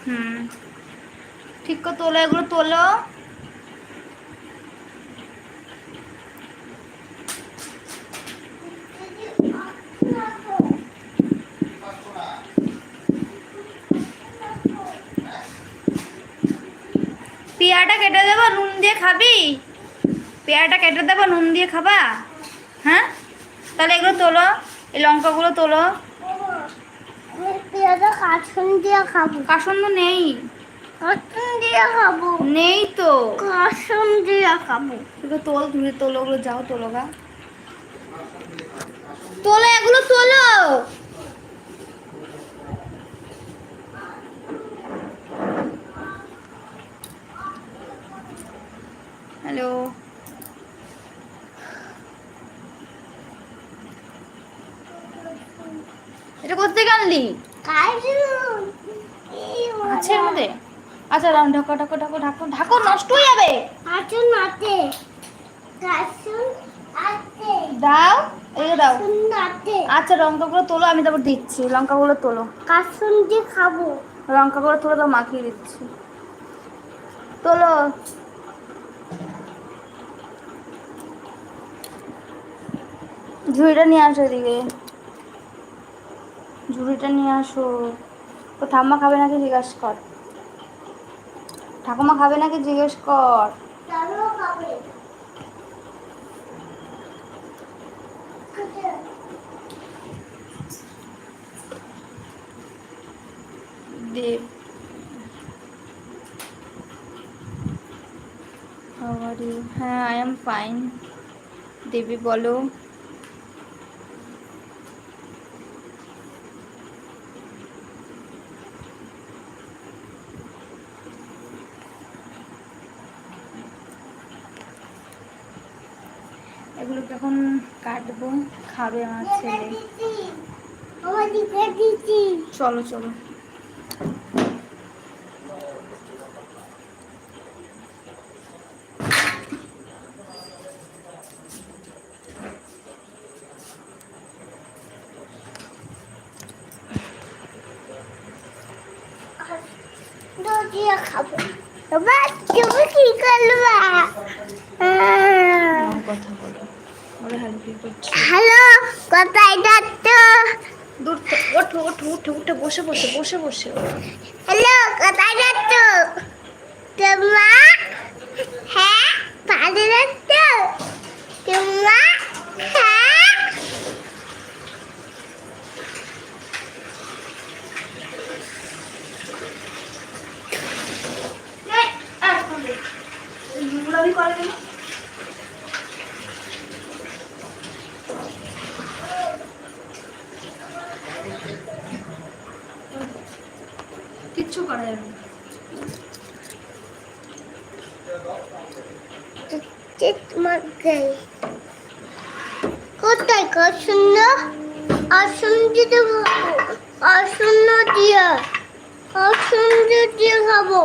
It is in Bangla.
হুম, ঠিক করে তোলো, এগুলো তোলো। পেয়ারাটা কেটে দেবো, নুন দিয়ে খাবি? পেয়ারাটা কেটে দেবো, নুন দিয়ে খাবা? হ্যাঁ, তাহলে এগুলো তোলো, এই লঙ্কাগুলো তোলো। পেয়ারাটা কাসুন দিয়ে খাবো। কাসন্দ নেই। কাসুন দিয়ে খাবো। নেই তো। কাসুন দিয়ে খাবো। এগুলো তোল, ধুয়ে তোলো, ওগুলো যাও তোলো গা, তোলো এগুলো তোলো। হ্যালো, এটা কোথেকে আনলি? আছে এর মধ্যে? আচ্ছা রাম, ঢাকো ঢাকো ঢাকো ঢাকো ঢাকো, নষ্ট হয়ে যাবে। কাসুন আছে। কাসুন আছে। দাও, এই দাও। কাসুন আছে। আচ্ছা লঙ্কাগুলো তোলো, আমি তারপর দিচ্ছি। লঙ্কাগুলো তোলো, কাসুন দিয়ে খাবো। লঙ্কাগুলো তোলো, তো মাখিয়ে দিচ্ছি। তোলো। ঝুড়িটা নিয়ে আসো এদিকে, ঝুড়িটা নিয়ে আসো। তো ঠাম্মা খাবে নাকি জিজ্ঞেস কর, ঠাকুমা খাবে নাকি জিজ্ঞেস কর। তারও খাবে। দেব, হাউ আর ইউ? হ্যাঁ, আই এম ফাইন। দেবী বলো। এগুলো যখন কাটবো, খাবে আমার ছেলে। চলো চলো। খাবো। এবার তুমি কি করবা? কথা বলো, ওরা হেল্প করছে। হ্যালো, কোথায় যাচ্ছ? দূর ওঠো ওঠো উঠে উঠে, বসে বসে বসে বসে। হ্যালো, কোথায় যাচ্ছ? তোমা? হ্যাঁ, পাশে যাচ্ছ? তোমা? হ্যাঁ। কিচ্ছু করা যাবে না। কোথায় অশূন্য? অশূন্য দিয়ে খাবো। অশূন্য দিয়ে খাবো।